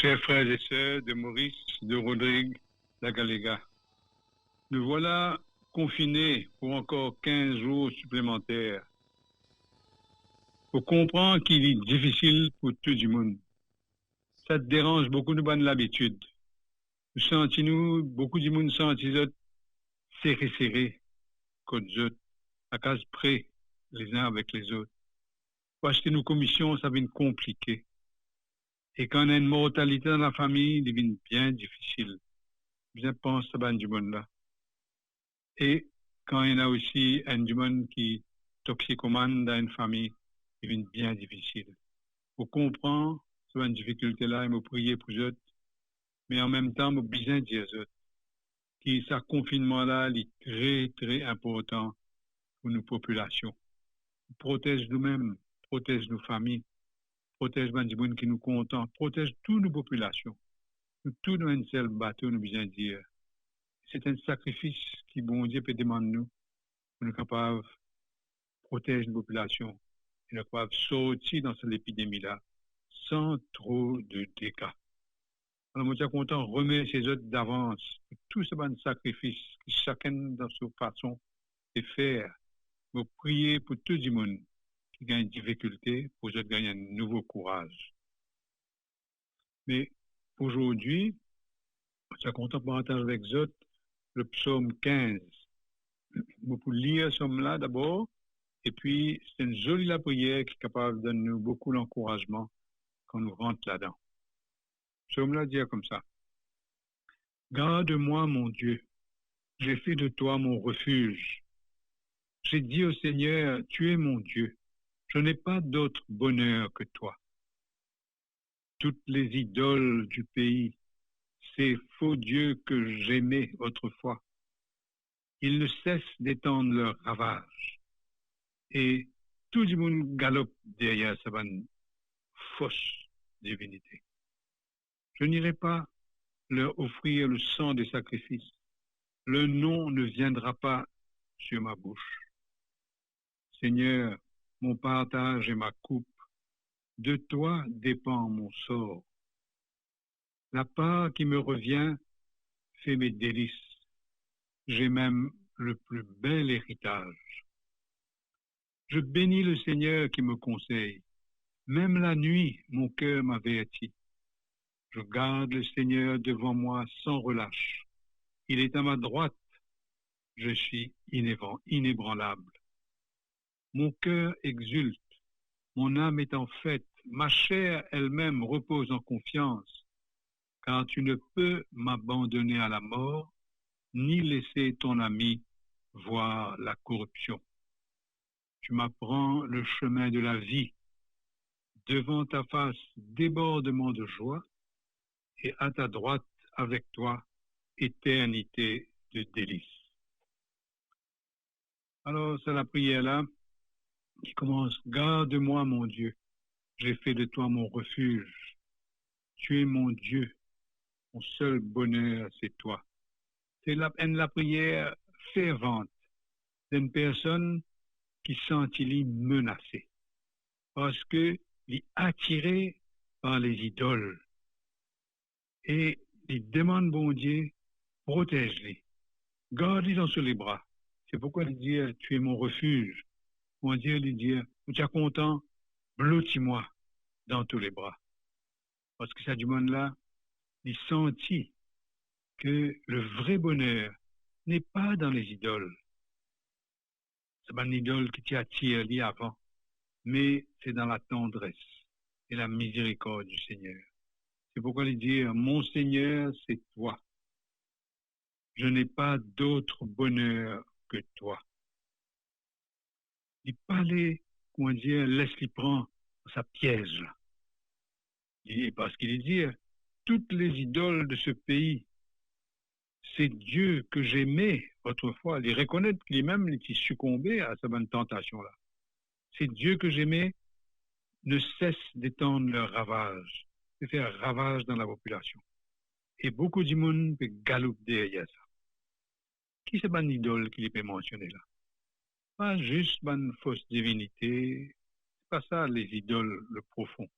Chers frères et sœurs de Maurice, de Rodrigue, la Galéga, nous voilà confinés pour encore 15 jours supplémentaires. Pour comprendre qu'il est difficile pour tout le monde. Ça te dérange beaucoup de bonne l'habitude. Nous sentons, beaucoup de monde sentit serré, comme autres, à case près, les uns avec les autres. Parce que nos commissions, ça devient compliqué. Et quand on a une mortalité dans la famille, ça devient bien difficile. Je pense à ce du monde là. Et quand il y en a aussi un du monde qui toxicomane dans une famille, ça devient bien difficile. Pour comprendre cette difficulté-là, il me prier pour eux, mais en même temps, il me besoin dire eux que ce confinement-là est très, très important pour nos populations. Protège nous-mêmes, protège nos familles, protège les gens qui nous contentent, protège toutes nos populations. Nous tous dans un seul bateau, nous besoin dire. C'est un sacrifice qui, bon Dieu, peut demander nous pour nous capables de protéger nos populations et nous capables de sortir dans cette épidémie-là sans trop de dégâts. Alors, moi, je suis content de remettre ces autres d'avance pour tout ce bon sacrifice que chacun dans sa façon de faire. Vous prier pour tout le monde qui gagne une difficulté, pour eux gagner un nouveau courage. Mais aujourd'hui, je suis content de partager avec vous le psaume 15. Vous pouvez lire ce psaume-là d'abord, et puis c'est une jolie la prière qui est capable de donner nous beaucoup d'encouragement quand nous rentrons là-dedans. Ce psaume-là dit comme ça. Garde-moi, mon Dieu, j'ai fait de toi mon refuge. J'ai dit au Seigneur, tu es mon Dieu. Je n'ai pas d'autre bonheur que toi. Toutes les idoles du pays, ces faux dieux que j'aimais autrefois, ils ne cessent d'étendre leurs ravages. Et tout le monde galope derrière sa fausse divinité. Je n'irai pas leur offrir le sang des sacrifices. Le nom ne viendra pas sur ma bouche. Seigneur, mon partage et ma coupe, de toi dépend mon sort. La part qui me revient fait mes délices. J'ai même le plus bel héritage. Je bénis le Seigneur qui me conseille. Même la nuit, mon cœur m'avertit. Je garde le Seigneur devant moi sans relâche. Il est à ma droite. Je suis inébranlable. Mon cœur exulte. Mon âme est en fête. Ma chair elle-même repose en confiance. Car tu ne peux m'abandonner à la mort, ni laisser ton ami voir la corruption. Tu m'apprends le chemin de la vie. Devant ta face, débordement de joie, et à ta droite, avec toi, éternité de délices. Alors, c'est la prière là qui commence. Garde-moi, mon Dieu. J'ai fait de toi mon refuge. Tu es mon Dieu. Mon seul bonheur, c'est toi. C'est la prière fervente d'une personne qui sent-il menacée. Parce qu'il est attiré par les idoles. Et il demande, bon Dieu, protège-les. Garde-les dans les bras. C'est pourquoi il dit, tu es mon refuge. Mon Dieu lui dit, tu es content, blottis-moi dans tous les bras. Parce que ça du monde-là, il sentit que le vrai bonheur n'est pas dans les idoles. C'est pas une idole qui t'attire lui avant, mais c'est dans la tendresse et la miséricorde du Seigneur. C'est pourquoi il dit, mon Seigneur, c'est toi. Je n'ai pas d'autre bonheur que toi. Il parlait, comment dire, laisse-lui prendre sa piège. Et parce qu'il dit, toutes les idoles de ce pays, c'est Dieu que j'aimais autrefois. Il reconnaît lui-même qui succombait à cette bonne tentation-là. C'est Dieu que j'aimais, ne cesse d'étendre leurs ravages, de faire ravage dans la population. Et beaucoup de monde peut galoper derrière ça. Qui c'est bonne idole qu'il peut mentionner là? Pas juste une fausse divinité, c'est pas ça les idoles, le profond.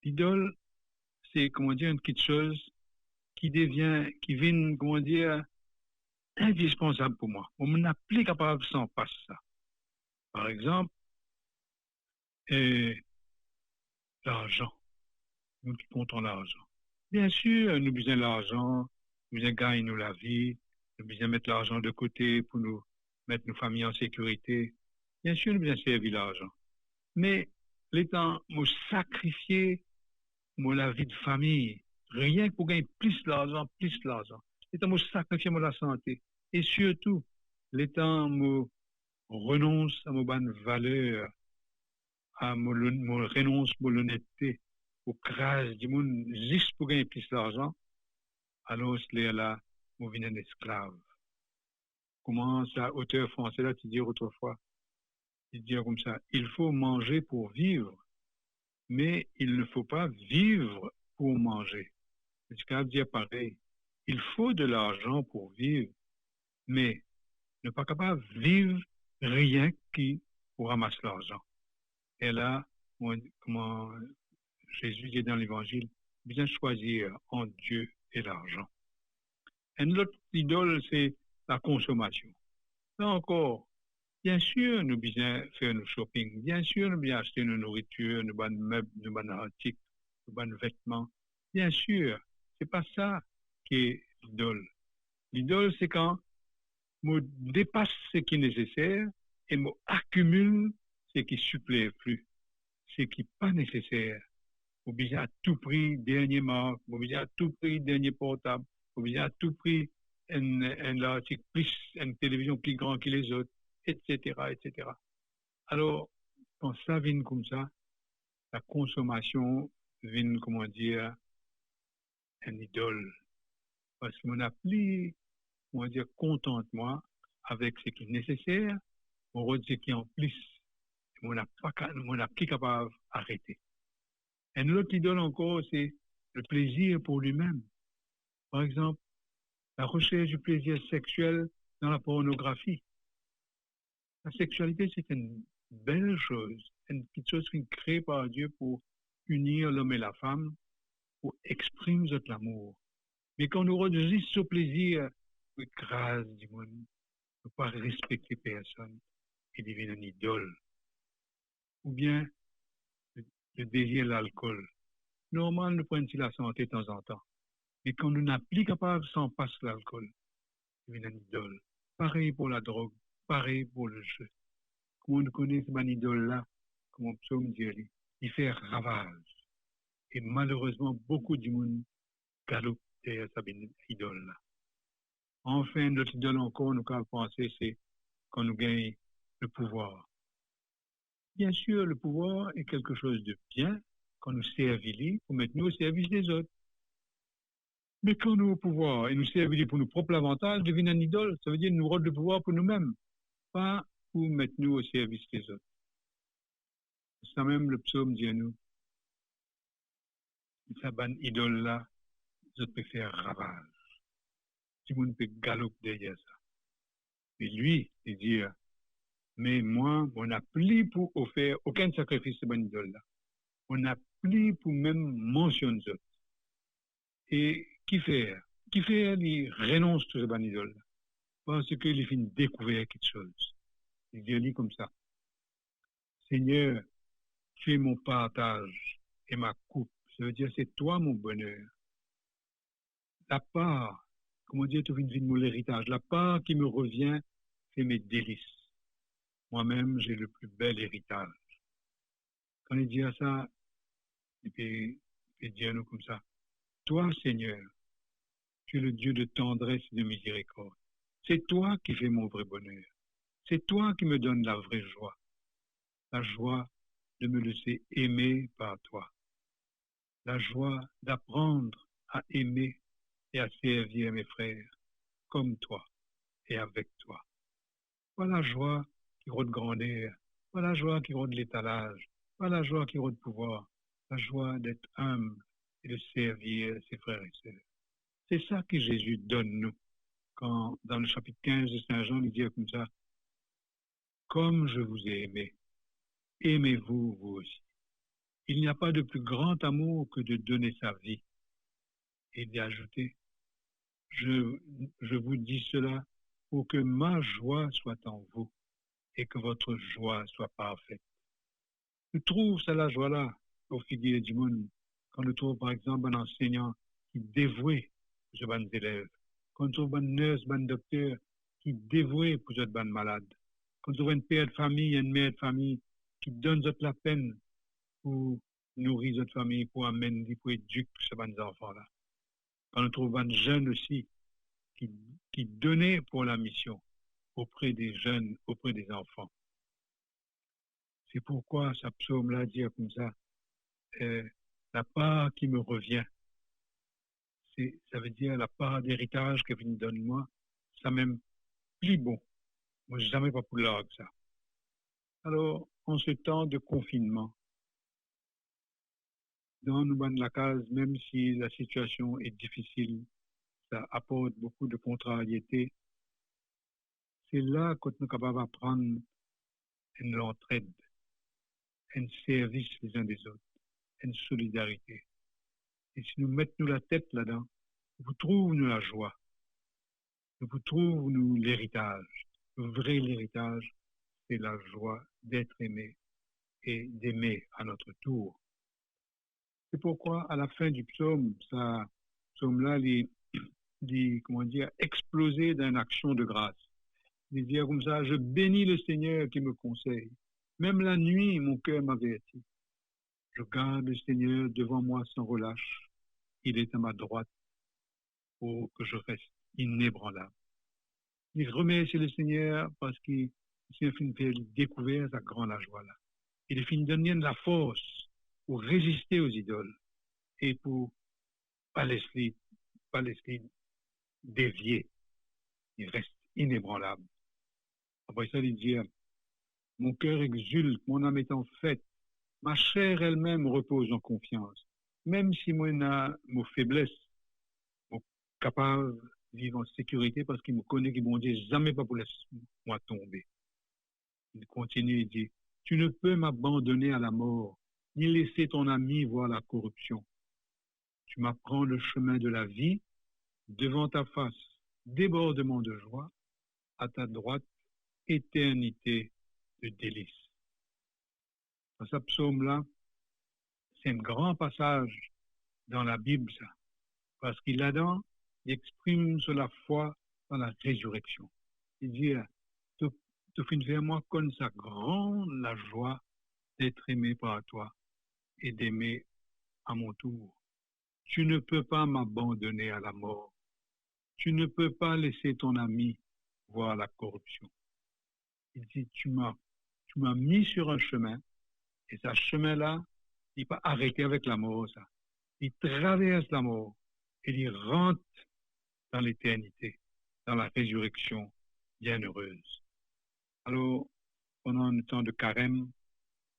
L'idole, c'est, comment dire, une petite chose qui vient, comment dire, indispensable pour moi. On n'est plus capable sans passer ça. Par exemple, euh, l'argent. Nous qui comptons l'argent. Bien sûr, nous besoin de l'argent, nous besoin de gagner nous la vie, nous besoin de mettre l'argent de côté pour nous mettre nos familles en sécurité. Bien sûr, nous besoin de servir l'argent. Mais l'étant, nous sacrifier moi la vie de famille, rien que pour gagner plus d'argent, plus d'argent. L'étant, nous sacrifier moi la santé. Et surtout, l'étant, nous renonce à mon bonne valeur, à mon renonce à mon honnêteté, au crash du monde, juste pour gagner plus d'argent, alors c'est là, on vient un esclave. Comment ça, auteur français là, tu dis autrefois, il dit comme ça, il faut manger pour vivre, mais il ne faut pas vivre pour manger. C'est qu'à dire pareil, il faut de l'argent pour vivre, mais ne pas capable de vivre rien qui pour ramasser l'argent. Et là, comment Jésus dit dans l'évangile, bien choisir entre Dieu et l'argent. Et l'autre idole, c'est la consommation. Là encore, bien sûr, nous besoin faire nos shopping, bien sûr, nous besoin acheter nos nourritures, nos bonnes meubles, nos bonnes articles, nos bonnes vêtements. Bien sûr, c'est pas ça qui est l'idole. L'idole, c'est quand on dépasse ce qui est nécessaire et on accumule ce qui supplée plus, ce qui n'est pas nécessaire. On besoin à tout prix dernier marque, on besoin à tout prix dernier portable, on besoin à tout prix un article plus, une télévision plus grande que les autres, etc., etc. Alors, quand ça vient comme ça, la consommation vient, comment dire, un idole. Parce qu'on n'a plus, comment dire, contentement avec ce qui est nécessaire, on regarde ce qui est en plus, on n'a plus capable d'arrêter. Un autre idole encore, c'est le plaisir pour lui-même. Par exemple, la recherche du plaisir sexuel dans la pornographie. La sexualité, c'est une belle chose, une petite chose qui est créée par Dieu pour unir l'homme et la femme, pour exprimer notre amour. Mais quand nous rejoignons ce plaisir, grâce du monde, ne pas respecter personne et devenir une idole. Ou bien le désir de l'alcool. Normal, nous prenons la santé de temps en temps. Mais quand nous n'avons plus capable sans passer l'alcool, devient une idole. Pareil pour la drogue, pareil pour le jeu. Comment nous connaissons cette idole-là, comme on peut me dire, il fait ravage. Et malheureusement, beaucoup de monde galope derrière cette idole-là. Enfin, notre idole encore, nous avons pensé, c'est quand nous gagnons le pouvoir. Bien sûr, le pouvoir est quelque chose de bien quand nous servions pour mettre nous au service des autres. Mais quand nous au pouvoir et nous servir pour nos propres avantages, devient un idole. Ça veut dire nous rendre le pouvoir pour nous-mêmes, pas pour mettre nous au service des autres. Ça même le psaume dit à nous, ça bonne idole-là, je peux faire ravage. Tout le monde peut galoper derrière ça. Et lui, il dit, mais moi, on n'a plus pour offrir aucun sacrifice de bonne idole-là. On n'a plus pour même mentionner ça. Et qui fait? Qui fait? Il renonce à ce bonne idole-là. Parce qu'il finit de découvrir quelque chose. Il dit comme ça. Seigneur, tu es mon partage et ma coupe. Ça veut dire, c'est toi mon bonheur. La part, comment dire, tu viens de mon héritage. La part qui me revient, c'est mes délices. Moi-même, j'ai le plus bel héritage. Quand il dit à ça, il dit à nous comme ça. Toi, Seigneur, tu es le Dieu de tendresse et de miséricorde. C'est toi qui fais mon vrai bonheur. C'est toi qui me donnes la vraie joie. La joie de me laisser aimer par toi. La joie d'apprendre à aimer et à servir mes frères comme toi et avec toi. Voilà la joie qui rôde grandeur. Voilà la joie qui rôde l'étalage. Voilà la joie qui rôde pouvoir. La joie d'être humble et de servir ses frères et sœurs. C'est ça que Jésus donne nous. Quand, dans le chapitre 15 de Saint Jean, il dit comme ça, comme je vous ai aimé, aimez-vous vous aussi. Il n'y a pas de plus grand amour que de donner sa vie. Et il y a ajouté, je vous dis cela pour que ma joie soit en vous et que votre joie soit parfaite. Nous trouvons ça la joie-là au figure du monde. Quand nous trouvons par exemple un enseignant qui est dévoué pour ses bonnes élèves, quand nous trouvons un nurse, un docteur qui est dévoué pour ses bonnes malades, quand nous trouvons une père de famille, une mère de famille qui donne la peine pour nourrir notre famille, pour amener, pour éduquer ces bonnes enfants-là. Quand nous trouvons un jeune aussi qui donnait pour la mission auprès des jeunes, auprès des enfants. C'est pourquoi ce psaume-là dit comme ça, la part qui me revient, ça veut dire la part d'héritage que vous donne moi, ça même plus bon. Moi, je jamais pas pour l'art ça. Alors, en ce temps de confinement, dans nous la case, même si la situation est difficile, ça apporte beaucoup de contrariétés, c'est là que nous sommes capables d'apprendre une entraide, un service les uns des autres, une solidarité. Et si nous mettons la tête là-dedans, vous trouvez-nous la joie, vous trouvez-nous l'héritage. Le vrai héritage, c'est la joie d'être aimé et d'aimer à notre tour. C'est pourquoi, à la fin du psaume, ça, psaume-là, comment dire, explosé d'une action de grâce. Il dit comme ça, je bénis le Seigneur qui me conseille. Même la nuit, mon cœur m'avertit. Je garde le Seigneur devant moi sans relâche. Il est à ma droite pour que je reste inébranlable. Il remercie le Seigneur parce qu'il s'est fait découvrir sa grande joie là. Il est fini de donner de la force pour résister aux idoles et pour pas laisser dévier. Il reste inébranlable. Après ça, il dit, mon cœur exulte, mon âme est en fête, ma chair elle-même repose en confiance. Même si moi, j'ai mes faiblesses, je suis capable de vivre en sécurité parce qu'il me connaît, qu'il ne dit jamais pas pour laisser moi tomber. Il continue, il dit, tu ne peux m'abandonner à la mort, ni laisser ton ami voir la corruption. Tu m'apprends le chemin de la vie, devant ta face, débordement de joie, à ta droite, éternité de délices. Dans ce psaume-là, c'est un grand passage dans la Bible, ça, parce qu'il là-dedans, il exprime sur la foi dans la résurrection. Il dit, tu fais vers moi comme ça grande la joie d'être aimé par toi et d'aimer à mon tour. Tu ne peux pas m'abandonner à la mort. Tu ne peux pas laisser ton ami voir la corruption. Il dit, tu m'as mis sur un chemin, et ce chemin-là, il n'est pas arrêté avec la mort, ça. Il traverse la mort, et il rentre dans l'éternité, dans la résurrection bienheureuse. Alors, pendant un temps de carême,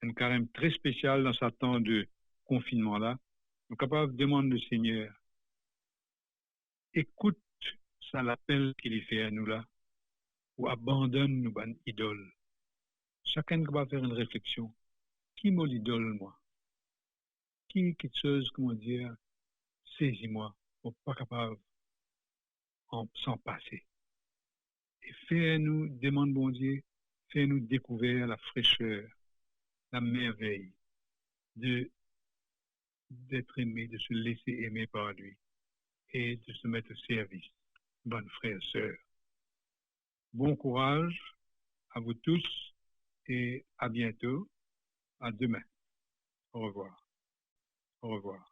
un carême très spécial dans ce temps de confinement-là, nous sommes capables de demander au Seigneur, écoute ça l'appel qu'il fait à nous là, ou abandonne nos bonnes idoles. Chacun va faire une réflexion. Qui m'a l'idole, moi? Qui quelque chose, comment dire, saisis-moi, pour pas capable s'en passer. Et fais-nous, demande bon Dieu, fais-nous découvrir la fraîcheur, la merveille d'être aimé, de se laisser aimer par lui et de se mettre au service. Bonnes frères et sœurs. Bon courage à vous tous et à bientôt. À demain. Au revoir. Au revoir.